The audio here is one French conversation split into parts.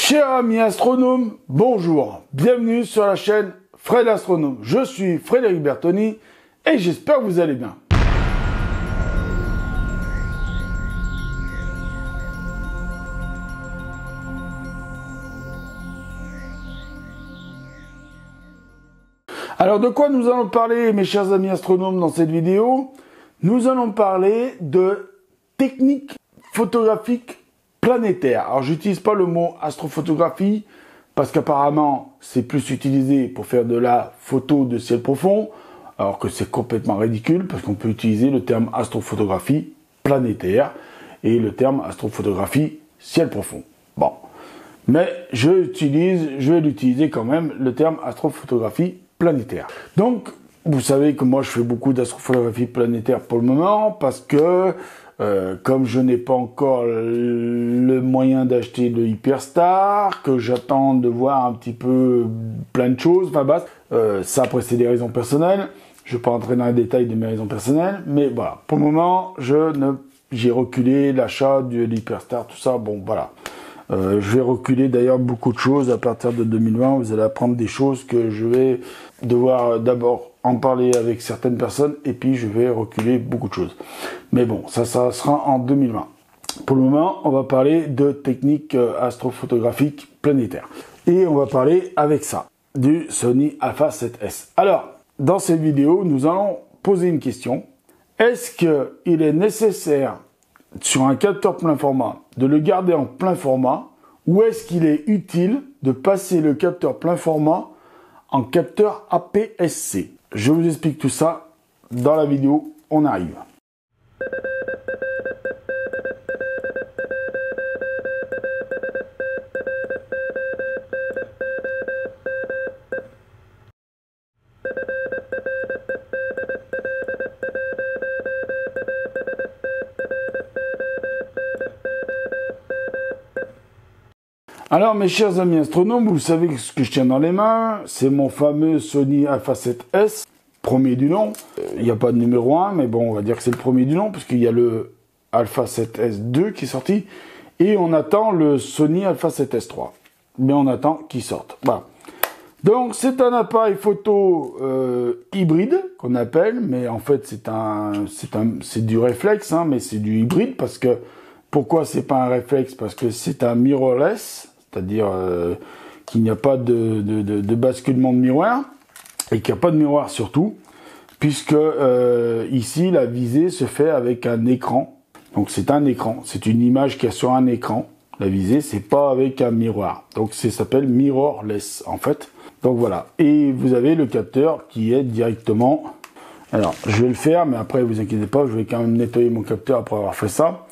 Chers amis astronomes, bonjour, bienvenue sur la chaîne Fred Astronome. Je suis Frédéric Bertoni et j'espère que vous allez bien. Alors de quoi nous allons parler, mes chers amis astronomes, dans cette vidéo? Nous allons parler de techniques photographiques planétaires. Alors j'utilise pas le mot astrophotographie parce qu'apparemment c'est plus utilisé pour faire de la photo de ciel profond, alors que c'est complètement ridicule parce qu'on peut utiliser le terme astrophotographie planétaire et le terme astrophotographie ciel profond. Bon, mais je vais l'utiliser quand même, le terme astrophotographie planétaire. Donc, vous savez que moi je fais beaucoup d'astrophotographie planétaire pour le moment parce que comme je n'ai pas encore le moyen d'acheter le Hyperstar, que j'attends de voir un petit peu plein de choses, enfin bref, ça après c'est des raisons personnelles, je ne vais pas entrer dans les détails de mes raisons personnelles, mais voilà, pour le moment j'ai reculé l'achat de l'Hyperstar, tout ça, bon voilà. Je vais reculer d'ailleurs beaucoup de choses à partir de 2020, vous allez apprendre des choses que je vais devoir d'abord en parler avec certaines personnes et puis je vais reculer beaucoup de choses. Mais bon, ça sera en 2020. Pour le moment, on va parler de techniques astrofotographiques planétaires. Et on va parler avec ça, du Sony Alpha 7S. Alors, dans cette vidéo, nous allons poser une question. Est-ce qu'il est nécessaire sur un capteur plein format de le garder en plein format ou est-ce qu'il est utile de passer le capteur plein format en capteur APS-C? Je vous explique tout ça dans la vidéo, on arrive. Alors mes chers amis astronomes, vous savez que ce que je tiens dans les mains, c'est mon fameux Sony Alpha 7S, premier du nom. Il n'y a pas de numéro 1, mais bon, on va dire que c'est le premier du nom, puisqu'il y a le Alpha 7S 2 qui est sorti, et on attend le Sony Alpha 7S 3. Mais on attend qu'il sorte. Voilà. Donc c'est un appareil photo hybride, qu'on appelle, mais en fait c'est du réflexe, hein, mais c'est du hybride, parce que, pourquoi c'est pas un réflexe? Parce que c'est un mirrorless, c'est-à-dire qu'il n'y a pas de basculement de miroir, et qu'il n'y a pas de miroir surtout, puisque ici, la visée se fait avec un écran. Donc c'est un écran, c'est une image qui est sur un écran. La visée, c'est pas avec un miroir. Donc ça s'appelle mirrorless, en fait. Donc voilà. Et vous avez le capteur qui est directement... Alors, je vais le faire, mais après, vous inquiétez pas, je vais quand même nettoyer mon capteur après avoir fait ça.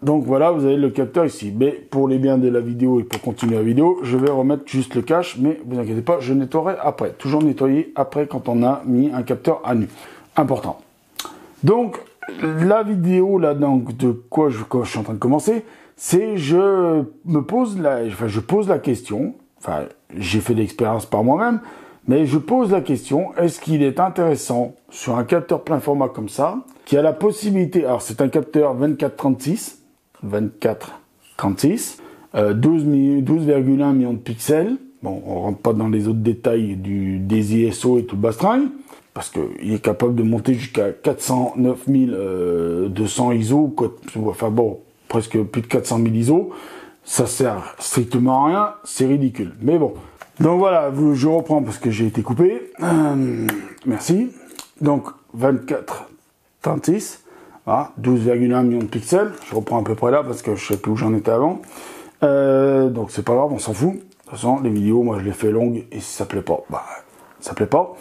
Donc voilà, vous avez le capteur ici. Mais pour les biens de la vidéo et pour continuer la vidéo, je vais remettre juste le cache, mais vous inquiétez pas, je nettoierai après. Toujours nettoyer après quand on a mis un capteur à nu. Important. Donc, la vidéo là, donc, de quoi je suis en train de commencer, c'est je pose la question, enfin, j'ai fait l'expérience par moi-même, mais je pose la question, est-ce qu'il est intéressant sur un capteur plein format comme ça, qui a la possibilité, alors c'est un capteur 24-36, 12,1 millions de pixels. Bon, on rentre pas dans les autres détails des ISO et tout le bastringue, parce qu'il est capable de monter jusqu'à 409 200 ISO, enfin bon, presque plus de 400 000 ISO. Ça sert strictement à rien, c'est ridicule. Mais bon. Donc voilà, je reprends parce que j'ai été coupé. Merci. Donc, 24-36. Voilà, 12,1 millions de pixels, je reprends à peu près là parce que je sais plus où j'en étais avant. Donc c'est pas grave, on s'en fout. De toute façon, les vidéos, moi je les fais longues et si ça plaît pas, bah ça plaît pas.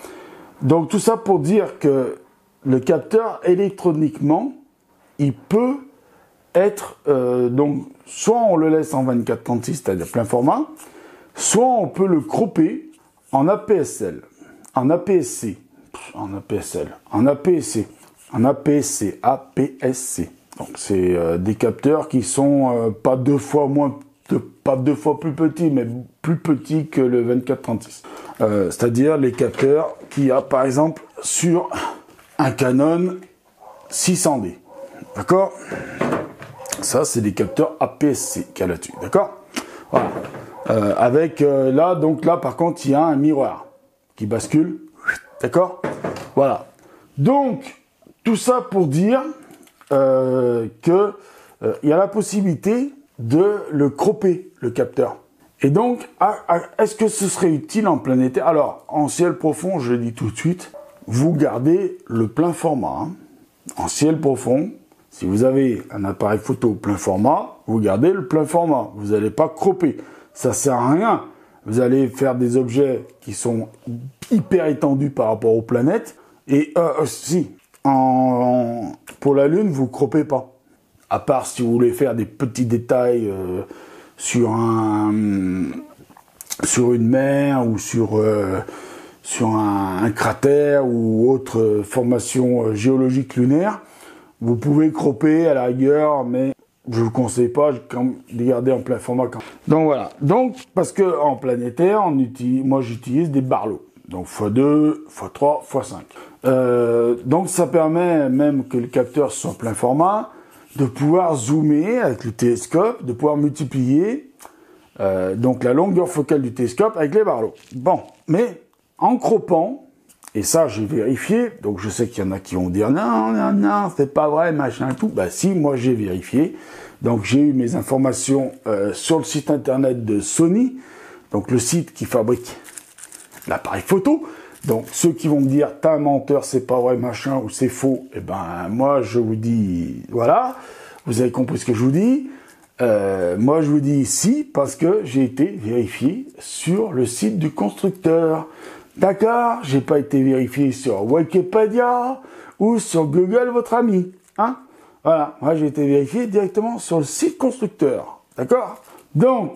Donc tout ça pour dire que le capteur électroniquement, il peut être donc soit on le laisse en 24-36, c'est-à-dire plein format, soit on peut le cropper en APS-C, en APS-C. Donc c'est des capteurs qui sont pas deux fois plus petits, mais plus petits que le 24-36. C'est-à-dire les capteurs qu'il y a par exemple sur un Canon 600D. D'accord? Ça, c'est des capteurs APS-C qu'il y a là-dessus. D'accord? Voilà. Là, donc là, par contre, il y a un miroir qui bascule. D'accord? Voilà. Donc, tout ça pour dire que il y a la possibilité de le cropper, le capteur. Et donc, est-ce que ce serait utile en planétaire? Alors, en ciel profond, je le dis tout de suite, vous gardez le plein format. Hein. En ciel profond, si vous avez un appareil photo plein format, vous gardez le plein format. Vous n'allez pas cropper. Ça sert à rien. Vous allez faire des objets qui sont hyper étendus par rapport aux planètes. Et si, pour la Lune, vous croppez pas. À part si vous voulez faire des petits détails sur une mer ou sur un cratère ou autre formation géologique lunaire, vous pouvez cropper à la rigueur, mais je vous conseille pas de garder en plein format. Donc voilà. Donc parce que en planétaire, moi j'utilise des Barlow. Donc x2, x3, x5. Donc ça permet même que le capteur soit plein format, de pouvoir zoomer avec le télescope, de pouvoir multiplier donc la longueur focale du télescope avec les Barlow. Bon, mais en croppant, et ça j'ai vérifié, donc je sais qu'il y en a qui vont dire non, c'est pas vrai, machin tout. Bah si, moi j'ai vérifié. Donc j'ai eu mes informations sur le site internet de Sony, donc le site qui fabrique l'appareil photo. Donc ceux qui vont me dire t'es un menteur, c'est pas vrai, machin, ou c'est faux, eh ben moi je vous dis voilà, vous avez compris ce que je vous dis. Moi je vous dis si, parce que j'ai été vérifié sur le site du constructeur. D'accord, j'ai pas été vérifié sur Wikipédia ou sur Google votre ami, hein. Voilà, moi j'ai été vérifié directement sur le site constructeur, d'accord. Donc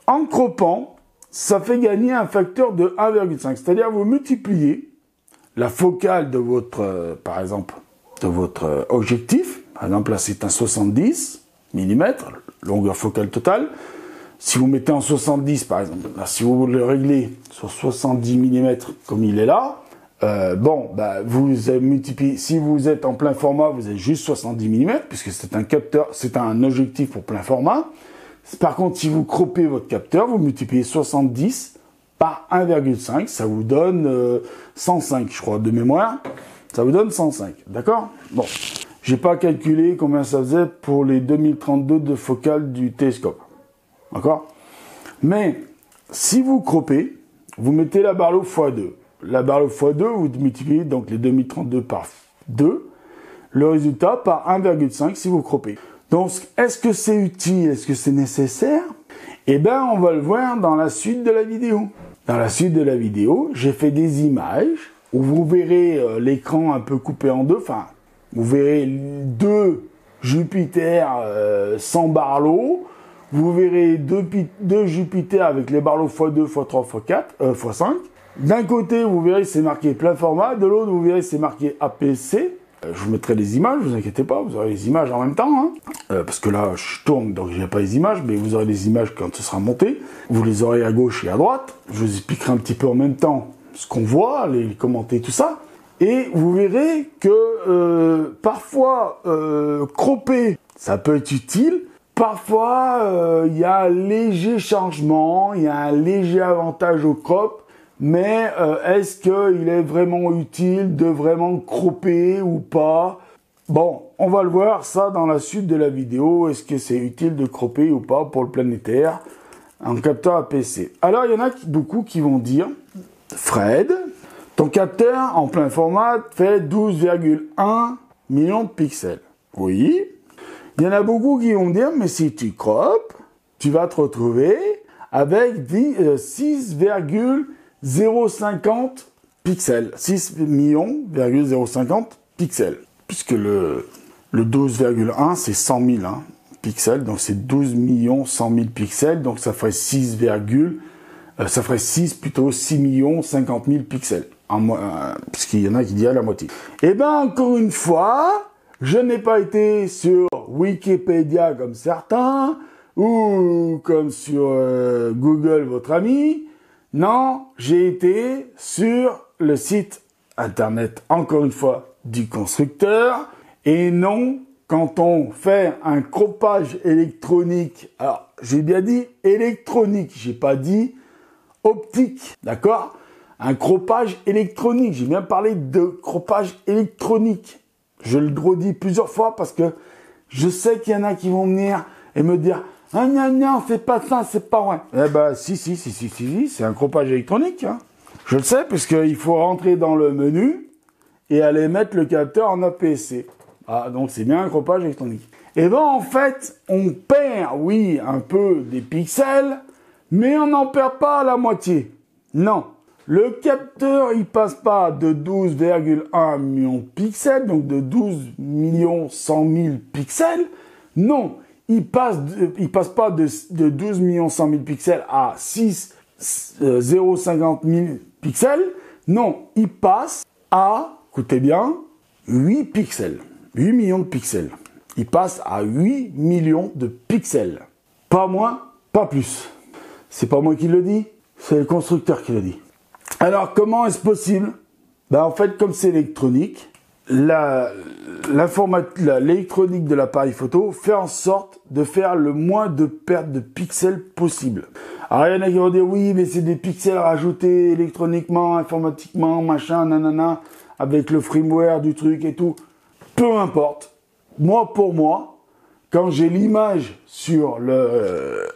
en croppant, ça fait gagner un facteur de 1,5. C'est-à-dire vous multipliez la focale de votre, par exemple, de votre objectif. Par exemple, là, c'est un 70 mm, longueur focale totale. Si vous mettez en 70, par exemple, là, si vous le réglez sur 70 mm comme il est là, vous multipliez. Si vous êtes en plein format, vous avez juste 70 mm, puisque c'est un capteur, c'est un objectif pour plein format. Par contre, si vous croppez votre capteur, vous multipliez 70 par 1,5, ça vous donne 105, je crois, de mémoire. Ça vous donne 105, d'accord? Bon, j'ai pas calculé combien ça faisait pour les 2032 de focale du télescope, d'accord? Mais si vous croppez, vous mettez la Barlow x2. La Barlow x2, vous multipliez donc les 2032 par 2, le résultat par 1,5 si vous croppez. Donc, est-ce que c'est utile? Est-ce que c'est nécessaire? Eh bien, on va le voir dans la suite de la vidéo. Dans la suite de la vidéo, j'ai fait des images où vous verrez l'écran un peu coupé en deux. Enfin, vous verrez deux Jupiter sans Barlow. Vous verrez deux Jupiter avec les Barlow x2, x3, x4, x5. D'un côté, vous verrez c'est marqué plein format. De l'autre, vous verrez c'est marqué APC. Je vous mettrai les images, vous inquiétez pas, vous aurez les images en même temps, hein. Parce que là, je tourne, donc j'ai pas les images, mais vous aurez les images quand ce sera monté. Vous les aurez à gauche et à droite. Je vous expliquerai un petit peu en même temps ce qu'on voit, les commenter, tout ça. Et vous verrez que parfois, cropper, ça peut être utile. Parfois, il y a un léger changement, il y a un léger avantage au crop. Mais est-ce qu'il est vraiment utile de vraiment cropper ou pas? Bon, on va le voir ça dans la suite de la vidéo. Est-ce que c'est utile de cropper ou pas pour le planétaire en capteur APC? Alors, il y en a beaucoup qui vont dire, Fred, ton capteur en plein format fait 12,1 millions de pixels. Oui. Il y en a beaucoup qui vont dire, mais si tu croppes, tu vas te retrouver avec 6,050 pixels, 6 millions,050 pixels, puisque le 12,1 c'est 100 000 pixels, donc c'est 12 millions 100 000 pixels, donc ça ferait 6 plutôt 6 millions 50 000 pixels, puisqu'il y en a qui disent à la moitié. Et ben encore une fois, je n'ai pas été sur Wikipédia comme certains, ou comme sur Google votre ami. Non, j'ai été sur le site internet, encore une fois, du constructeur, et non quand on fait un croppage électronique, alors j'ai bien dit électronique, j'ai pas dit optique, d'accord? Un croppage électronique, j'ai bien parlé de croppage électronique. Je le redis plusieurs fois parce que je sais qu'il y en a qui vont venir et me dire « Ah non, c'est pas ça, c'est pas vrai. » Eh ben, si, c'est un croppage électronique. Hein. Je le sais, puisqu'il faut rentrer dans le menu et aller mettre le capteur en APS-C. Ah, donc c'est bien un croppage électronique. Et ben, en fait, on perd, oui, un peu des pixels, mais on n'en perd pas la moitié. Non. Le capteur, il passe pas de 12,1 millions de pixels, donc de 12 100 000 pixels. Non, il passe pas de 12 100 000 pixels à 050 000 pixels. Non, il passe à, écoutez bien, 8 pixels. 8 millions de pixels. Il passe à 8 millions de pixels. Pas moins, pas plus. C'est pas moi qui le dis, c'est le constructeur qui le dit. Alors, comment est-ce possible? Ben, en fait, comme c'est électronique, l'électronique de l'appareil photo fait en sorte de faire le moins de pertes de pixels possible. Alors, il y en a qui vont dire, oui, mais c'est des pixels rajoutés électroniquement, informatiquement, machin, nanana, avec le firmware du truc et tout. Peu importe. Moi, pour moi, quand j'ai l'image sur le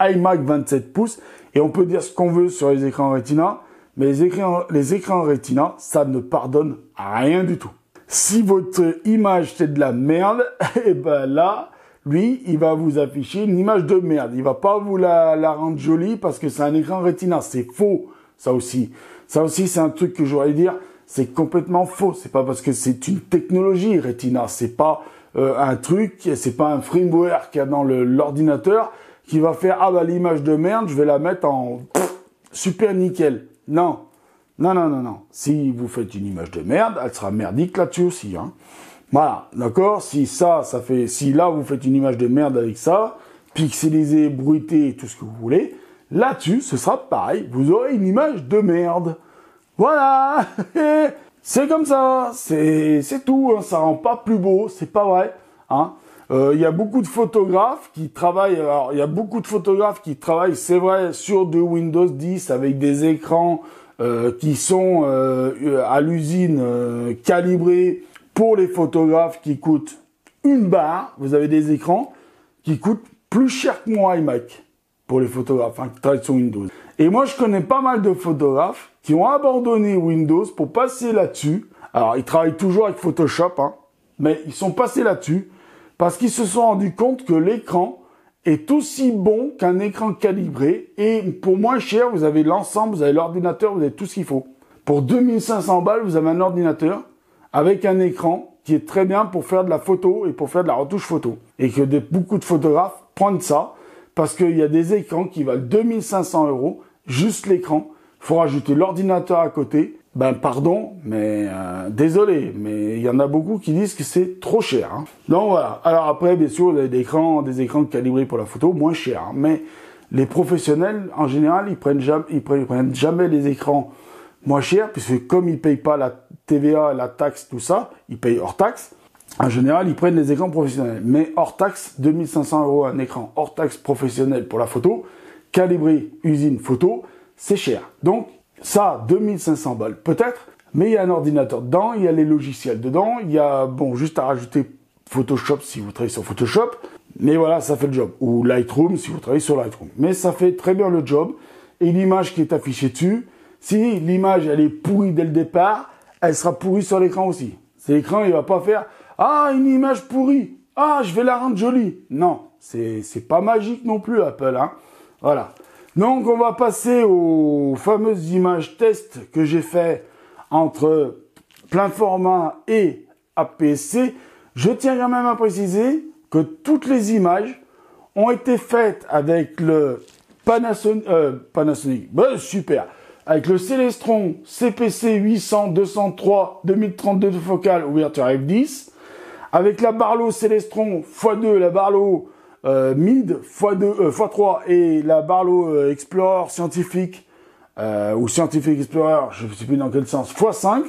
iMac 27 pouces, et on peut dire ce qu'on veut sur les écrans Retina, mais les écrans Retina, ça ne pardonne rien du tout. Si votre image c'est de la merde, et ben là, lui, il va vous afficher une image de merde. Il va pas vous la rendre jolie parce que c'est un écran Retina. C'est faux, ça aussi. Ça aussi, c'est un truc que j'aurais dire, c'est complètement faux. C'est pas parce que c'est une technologie Retina. C'est pas un truc, c'est pas un firmware qu'il y a dans l'ordinateur qui va faire, ah bah l'image de merde, je vais la mettre en super nickel. Non. Si vous faites une image de merde, elle sera merdique là-dessus aussi. Hein. Voilà, d'accord. Si là vous faites une image de merde avec ça, pixelisé, bruité et tout ce que vous voulez, là-dessus, ce sera pareil. Vous aurez une image de merde. Voilà. C'est comme ça. C'est tout. Hein. Ça rend pas plus beau. C'est pas vrai. Hein. Il y a beaucoup de photographes qui travaillent. Alors, il y a beaucoup de photographes qui travaillent, c'est vrai, sur de Windows 10 avec des écrans qui sont à l'usine calibrés pour les photographes qui coûtent une barre. Vous avez des écrans qui coûtent plus cher que mon iMac pour les photographes qui travaillent sur Windows. Et moi, je connais pas mal de photographes qui ont abandonné Windows pour passer là-dessus. Alors, ils travaillent toujours avec Photoshop, hein, mais ils sont passés là-dessus. Parce qu'ils se sont rendus compte que l'écran est aussi bon qu'un écran calibré. Et pour moins cher, vous avez l'ensemble, vous avez l'ordinateur, vous avez tout ce qu'il faut. Pour 2500 balles, vous avez un ordinateur avec un écran qui est très bien pour faire de la photo et pour faire de la retouche photo. Et que beaucoup de photographes prennent ça parce qu'il y a des écrans qui valent 2500 €, juste l'écran. Il faut rajouter l'ordinateur à côté. Ben pardon, mais désolé, mais il y en a beaucoup qui disent que c'est trop cher. Hein. Donc voilà. Alors après, bien sûr, vous avez des écrans calibrés pour la photo, moins cher. Hein. Mais les professionnels, en général, ils prennent jamais les écrans moins chers, puisque comme ils payent pas la TVA, la taxe, tout ça, ils payent hors taxe. En général, ils prennent les écrans professionnels. Mais hors taxe, 2500 € un écran hors taxe professionnel pour la photo, calibré usine photo, c'est cher. Donc ça, 2500 balles, peut-être, mais il y a un ordinateur dedans, il y a les logiciels dedans, il y a, juste à rajouter Photoshop si vous travaillez sur Photoshop, mais voilà, ça fait le job. Ou Lightroom si vous travaillez sur Lightroom. Mais ça fait très bien le job, et l'image qui est affichée dessus, si l'image, elle est pourrie dès le départ, elle sera pourrie sur l'écran aussi. C'est l'écran, il va pas faire, ah, une image pourrie, ah, je vais la rendre jolie. Non, c'est pas magique non plus, Apple, hein. Voilà. Donc, on va passer aux fameuses images test que j'ai fait entre plein format et APS-C. Je tiens quand même à préciser que toutes les images ont été faites avec le Panasonic, super, avec le Celestron CPC 800-203 2032 de focale ouverture f10, avec la Barlow Celestron x2, la Barlow Mid x3 et la Barlow Explorer scientifique ou Scientific Explorer, je ne sais plus dans quel sens, x5,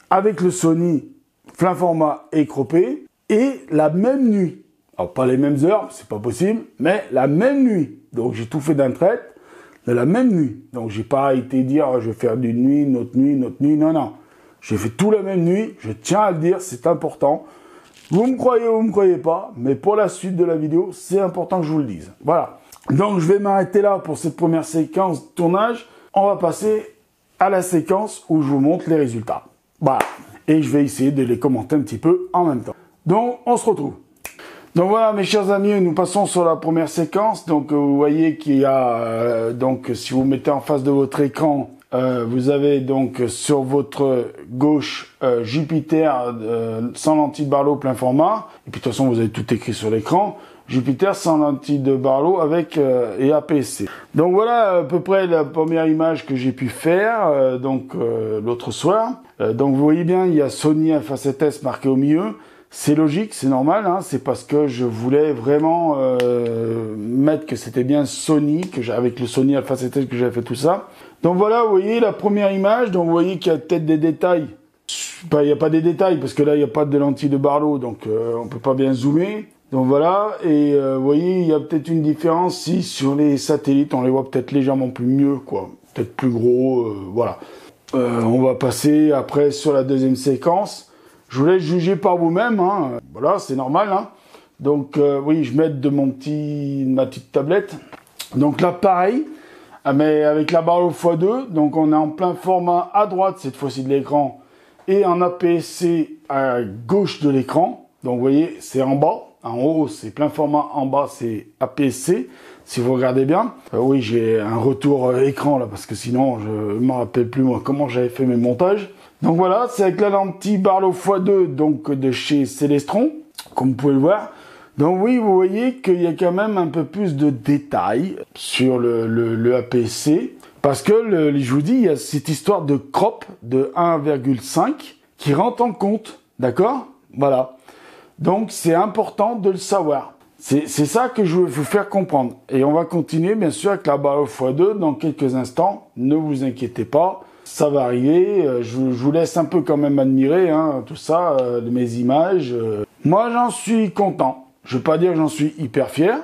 avec le Sony plein format et croppé, et la même nuit. Alors pas les mêmes heures, c'est pas possible, mais la même nuit. Donc j'ai tout fait d'un trait de la même nuit. Donc j'ai pas été dire je vais faire d'une nuit, une autre nuit, une autre nuit. Non, non. J'ai fait tout la même nuit. Je tiens à le dire, c'est important. Vous me croyez ou vous me croyez pas, mais pour la suite de la vidéo, c'est important que je vous le dise. Voilà. Donc je vais m'arrêter là pour cette première séquence de tournage. On va passer à la séquence où je vous montre les résultats. Voilà. Et je vais essayer de les commenter un petit peu en même temps. Donc on se retrouve. Donc voilà mes chers amis, nous passons sur la première séquence. Donc vous voyez qu'il y a, donc si vous mettez en face de votre écran, vous avez donc sur votre gauche Jupiter sans lentille de Barlow plein format. Et puis de toute façon vous avez tout écrit sur l'écran. Jupiter sans lentille de Barlow avec et APS-C. Donc voilà à peu près la première image que j'ai pu faire l'autre soir. Donc vous voyez bien, il y a Sony Alpha 7S marqué au milieu. C'est logique, c'est normal, hein, c'est parce que je voulais vraiment mettre que c'était bien Sony, avec le Sony Alpha 7S que j'avais fait tout ça. Donc voilà, vous voyez la première image, donc vous voyez qu'il y a peut-être des détails. Il n'y a pas des détails parce que là il n'y a pas de lentille de Barlow, donc on peut pas bien zoomer. Donc voilà, et vous voyez, il y a peut-être une différence si sur les satellites, on les voit peut-être légèrement plus mieux, quoi. Peut-être plus gros, voilà. On va passer après sur la deuxième séquence. Je vous laisse juger par vous-même, hein. Voilà, c'est normal, hein. Donc oui, je mets de ma petite tablette. Donc là, pareil, mais avec la Barlow x2, donc on est en plein format à droite, cette fois-ci de l'écran, et en APS-C à gauche de l'écran. Donc vous voyez, c'est en bas. En haut, c'est plein format. En bas, c'est APS-C. Si vous regardez bien. Oui, j'ai un retour écran là, parce que sinon, je ne me rappelle plus moi comment j'avais fait mes montages. Donc voilà, c'est avec la lentille Barlow x2, donc de chez Celestron, comme vous pouvez le voir. Donc oui, vous voyez qu'il y a quand même un peu plus de détails sur le APS-C. Parce que, je vous dis, il y a cette histoire de crop de 1,5 qui rentre en compte. D'accord? Voilà. Donc, c'est important de le savoir. C'est ça que je veux vous faire comprendre. Et on va continuer, bien sûr, avec la Barlow x2 dans quelques instants. Ne vous inquiétez pas, ça va arriver. Je vous laisse un peu quand même admirer hein, tout ça, mes images. Moi, j'en suis content. Je ne veux pas dire que j'en suis hyper fier,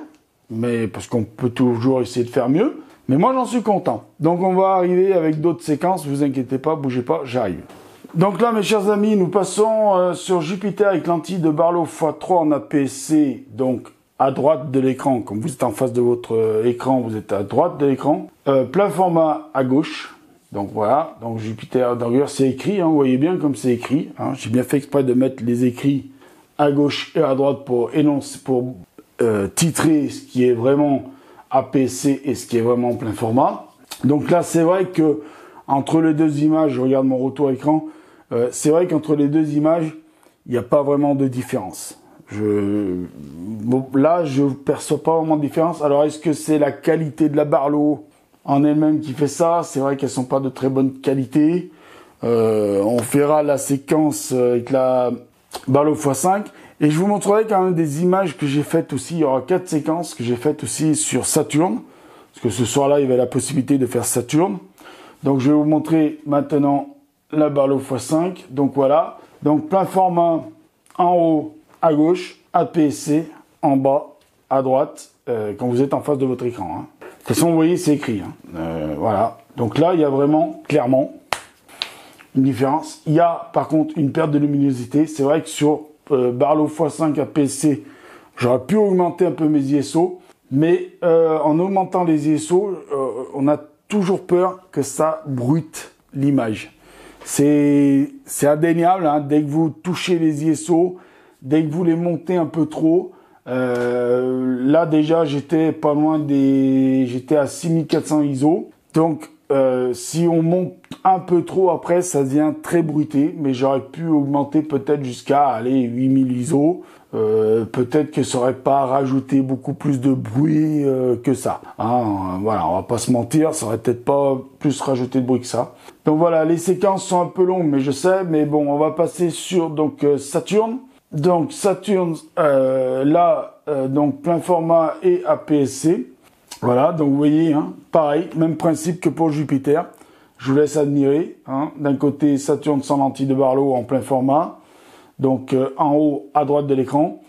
mais parce qu'on peut toujours essayer de faire mieux. Mais moi, j'en suis content. Donc, on va arriver avec d'autres séquences. Vous inquiétez pas, bougez pas, j'arrive. Donc là, mes chers amis, nous passons sur Jupiter avec lentille de Barlow x3 en APS-C, donc à droite de l'écran. Comme vous êtes en face de votre écran, vous êtes à droite de l'écran. Plein format à gauche. Donc voilà, donc Jupiter, d'ailleurs c'est écrit, hein, vous voyez bien comme c'est écrit. Hein, j'ai bien fait exprès de mettre les écrits à gauche et à droite pour énoncer, pour titrer ce qui est vraiment APS-C et ce qui est vraiment plein format. Donc là, c'est vrai que entre les deux images, je regarde mon retour écran, c'est vrai qu'entre les deux images, il n'y a pas vraiment de différence. Là, je perçois pas vraiment de différence. Alors, est-ce que c'est la qualité de la Barlow en elle-même qui fait ça? C'est vrai qu'elles sont pas de très bonne qualité. On fera la séquence avec la Barlow x5. Et je vous montrerai quand même des images que j'ai faites aussi. Il y aura 4 séquences que j'ai faites aussi sur Saturne. Parce que ce soir-là, il y avait la possibilité de faire Saturne. Donc, je vais vous montrer maintenant la Barlow x5. Donc, voilà. Donc, plein format en haut à gauche, APS-C en bas à droite, quand vous êtes en face de votre écran. Hein. De toute façon, vous voyez, c'est écrit. Hein. Voilà. Donc là, il y a vraiment, clairement, une différence. Il y a, par contre, une perte de luminosité. C'est vrai que sur Barlow x5 APS-C, j'aurais pu augmenter un peu mes ISO. Mais en augmentant les ISO, on a toujours peur que ça bruite l'image. C'est indéniable, hein, dès que vous touchez les ISO, dès que vous les montez un peu trop, là déjà j'étais pas loin j'étais à 6400 ISO. Donc si on monte un peu trop après, ça devient très bruité, mais j'aurais pu augmenter peut-être jusqu'à aller 8000 ISO. Peut-être que ça aurait pas rajouté beaucoup plus de bruit que ça. Hein, voilà, on va pas se mentir, ça aurait peut-être pas plus rajouté de bruit que ça. Donc voilà, les séquences sont un peu longues, mais je sais. Mais bon, on va passer sur donc Saturne. Donc Saturne, là, donc plein format et APS-C. Voilà, donc vous voyez, hein, pareil, même principe que pour Jupiter. Je vous laisse admirer. Hein. D'un côté, Saturne sans lentille de Barlow en plein format. Donc en haut à droite de l'écran,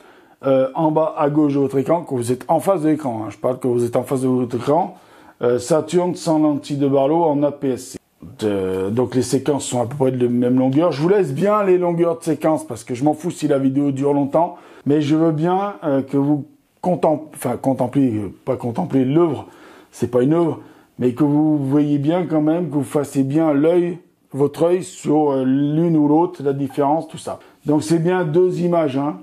en bas à gauche de votre écran, quand vous êtes en face de l'écran. Hein, je parle que vous êtes en face de votre écran. Ça tourne sans lentille de Barlow en APS-C. Donc les séquences sont à peu près de la même longueur. Je vous laisse bien les longueurs de séquences parce que je m'en fous si la vidéo dure longtemps. Mais je veux bien que vous pas contempler l'œuvre, c'est pas une œuvre, mais que vous voyez bien quand même, que vous fassiez bien votre œil sur l'une ou l'autre, la différence, tout ça. Donc c'est bien 2 images, hein.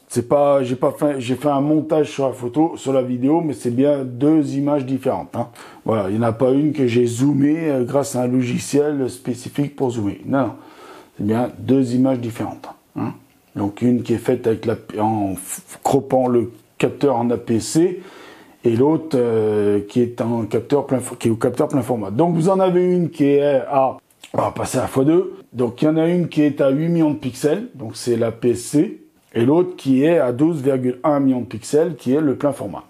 C'est pas, j'ai fait un montage sur la photo, sur la vidéo, mais c'est bien 2 images différentes, hein. Voilà, il n'y en a pas une que j'ai zoomé grâce à un logiciel spécifique pour zoomer. Non, non. C'est bien 2 images différentes, hein. Donc une qui est faite avec en croppant le capteur en APS-C et l'autre qui est au capteur plein format. Donc vous en avez une qui est on va passer à x2. Donc il y en a une qui est à 8 millions de pixels, donc c'est l'APS-C, et l'autre qui est à 12,1 millions de pixels, qui est le plein format.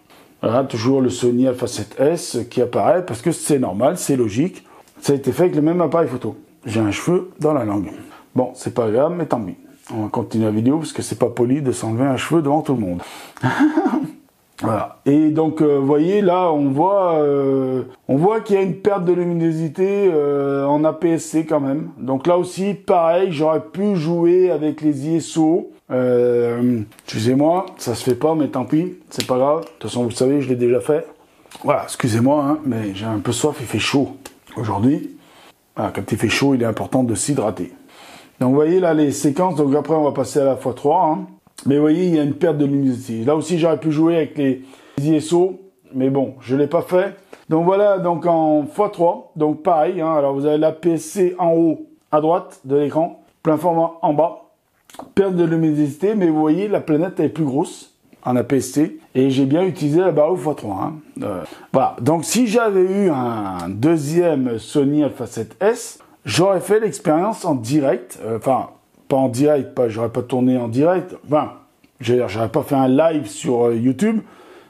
Voilà, toujours le Sony Alpha 7S qui apparaît parce que c'est normal, c'est logique. Ça a été fait avec le même appareil photo. J'ai un cheveu dans la langue. Bon, c'est pas grave, mais tant pis. On va continuer la vidéo parce que c'est pas poli de s'enlever un cheveu devant tout le monde. Voilà. Et donc, vous voyez, là, on voit qu'il y a une perte de luminosité en APS-C quand même. Donc là aussi, pareil, j'aurais pu jouer avec les ISO. Excusez-moi, ça se fait pas, mais tant pis, c'est pas grave. De toute façon, vous le savez, je l'ai déjà fait. Voilà, excusez-moi, hein, mais j'ai un peu soif, il fait chaud aujourd'hui. Voilà, quand il fait chaud, il est important de s'hydrater. Donc vous voyez là les séquences, donc après on va passer à la x3, hein. Mais vous voyez il y a une perte de luminosité. Là aussi j'aurais pu jouer avec les ISO, mais bon je l'ai pas fait. Donc voilà, donc en x3, donc pareil, hein. Alors vous avez l'APS-C en haut à droite de l'écran, plein format en bas, perte de luminosité, mais vous voyez la planète est plus grosse en APS-C et j'ai bien utilisé la Barlow x3, hein. Voilà, donc si j'avais eu un deuxième Sony Alpha 7S, j'aurais fait l'expérience en direct, enfin, pas en direct, j'aurais pas tourné en direct, enfin, j'aurais pas fait un live sur YouTube,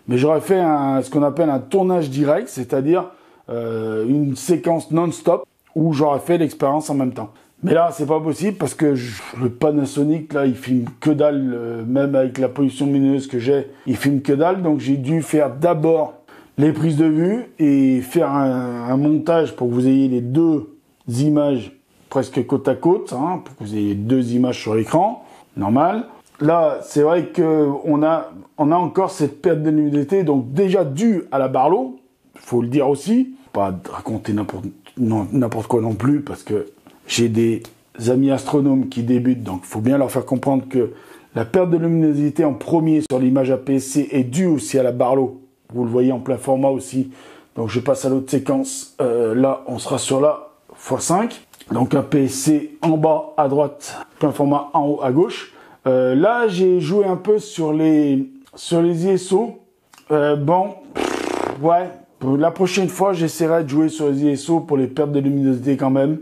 mais j'aurais fait ce qu'on appelle un tournage direct, c'est-à-dire une séquence non-stop où j'aurais fait l'expérience en même temps. Mais là, c'est pas possible parce que le Panasonic, là, il filme que dalle, même avec la pollution lumineuse que j'ai, il filme que dalle, donc j'ai dû faire d'abord les prises de vue et faire un montage pour que vous ayez les 2 images presque côte à côte, hein, pour que vous ayez 2 images sur l'écran, normal. Là, c'est vrai que on a encore cette perte de luminosité, donc déjà due à la Barlow, faut le dire aussi, pas raconter n'importe quoi non plus, parce que j'ai des amis astronomes qui débutent, donc il faut bien leur faire comprendre que la perte de luminosité en premier sur l'image APS-C est due aussi à la Barlow, vous le voyez en plein format aussi. Donc je passe à l'autre séquence, là on sera sur la x5, donc APS-C en bas à droite, plein format en haut à gauche. Là j'ai joué un peu sur les ISO. Ouais, la prochaine fois j'essaierai de jouer sur les ISO pour les pertes de luminosité quand même,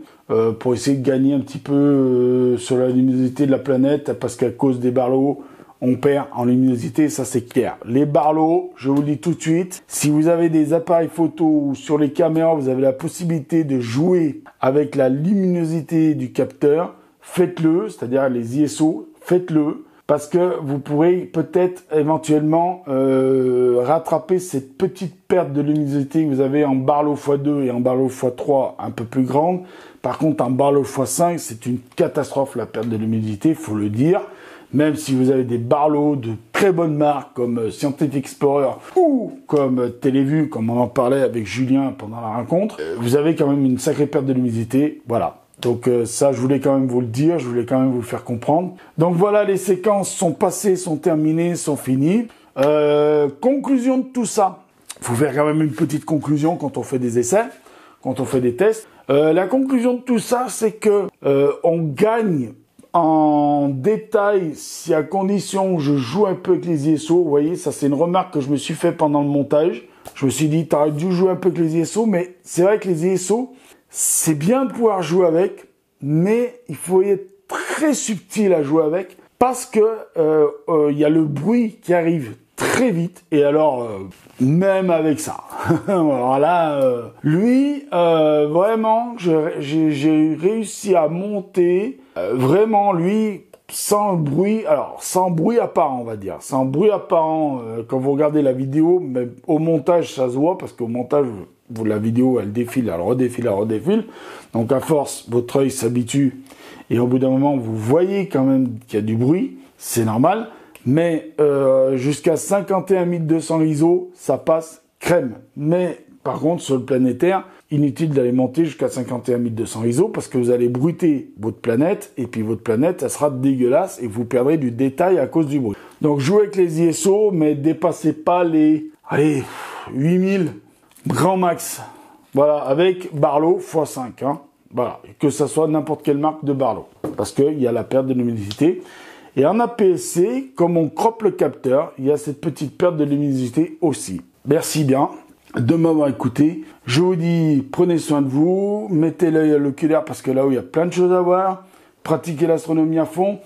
pour essayer de gagner un petit peu sur la luminosité de la planète, parce qu'à cause des Barlow, on perd en luminosité, ça c'est clair. Les Barlow, je vous le dis tout de suite, si vous avez des appareils photo ou sur les caméras, vous avez la possibilité de jouer avec la luminosité du capteur, faites-le, c'est-à-dire les ISO, faites-le, parce que vous pourrez peut-être éventuellement rattraper cette petite perte de luminosité que vous avez en Barlow x2 et en Barlow x3 un peu plus grande. Par contre, en Barlow x5, c'est une catastrophe la perte de luminosité, faut le dire. Même si vous avez des Barlow de très bonnes marques comme Scientific Explorer ou comme Télévue, comme on en parlait avec Julien pendant la rencontre, vous avez quand même une sacrée perte de luminosité. Voilà. Donc ça, je voulais quand même vous le dire, je voulais quand même vous le faire comprendre. Donc voilà, les séquences sont passées, sont terminées, sont finies. Conclusion de tout ça. Il faut faire quand même une petite conclusion quand on fait des essais, quand on fait des tests. La conclusion de tout ça, c'est que on gagne en détail, si à condition je joue un peu avec les ISO. Vous voyez, ça c'est une remarque que je me suis fait pendant le montage. Je me suis dit, t'aurais dû jouer un peu avec les ISO, mais c'est vrai que les ISO, c'est bien de pouvoir jouer avec, mais il faut être très subtil à jouer avec, parce que y a le bruit qui arrive très vite, et alors même avec ça. Alors là, lui, vraiment, j'ai réussi à monter, vraiment lui, sans bruit, alors sans bruit apparent, on va dire. Sans bruit apparent quand vous regardez la vidéo, mais au montage, ça se voit, parce qu'au montage, la vidéo, elle défile, elle redéfile, elle redéfile. Donc à force, votre œil s'habitue, et au bout d'un moment, vous voyez quand même qu'il y a du bruit, c'est normal. Mais jusqu'à 51 200 ISO, ça passe crème. Mais par contre, sur le planétaire, inutile d'aller monter jusqu'à 51 200 ISO parce que vous allez bruiter votre planète et puis votre planète, elle sera dégueulasse et vous perdrez du détail à cause du bruit. Donc jouez avec les ISO, mais dépassez pas les 8000 grand max. Voilà, avec Barlow x5. Hein. Voilà, que ça soit n'importe quelle marque de Barlow. Parce qu'il y a la perte de luminosité. Et en APS-C, comme on croppe le capteur, il y a cette petite perte de luminosité aussi. Merci bien de m'avoir écouté. Je vous dis, prenez soin de vous, mettez l'œil à l'oculaire parce que là où il y a plein de choses à voir. Pratiquez l'astronomie à fond.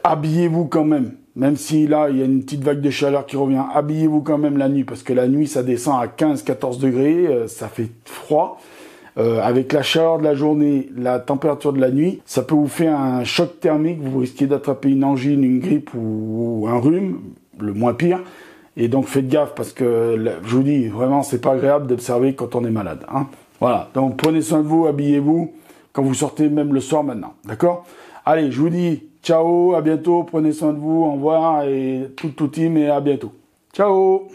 Habillez-vous quand même. Même si là, il y a une petite vague de chaleur qui revient, habillez-vous quand même la nuit parce que la nuit, ça descend à 15-14 degrés, ça fait froid. Avec la chaleur de la journée, la température de la nuit, ça peut vous faire un choc thermique, vous risquez d'attraper une angine, une grippe ou un rhume, le moins pire. Et donc faites gaffe parce que, je vous dis, vraiment, c'est pas agréable d'observer quand on est malade. Hein. Voilà, donc prenez soin de vous, habillez-vous quand vous sortez même le soir maintenant, d'accord? Allez, je vous dis ciao, à bientôt, prenez soin de vous, au revoir et tout team et à bientôt. Ciao!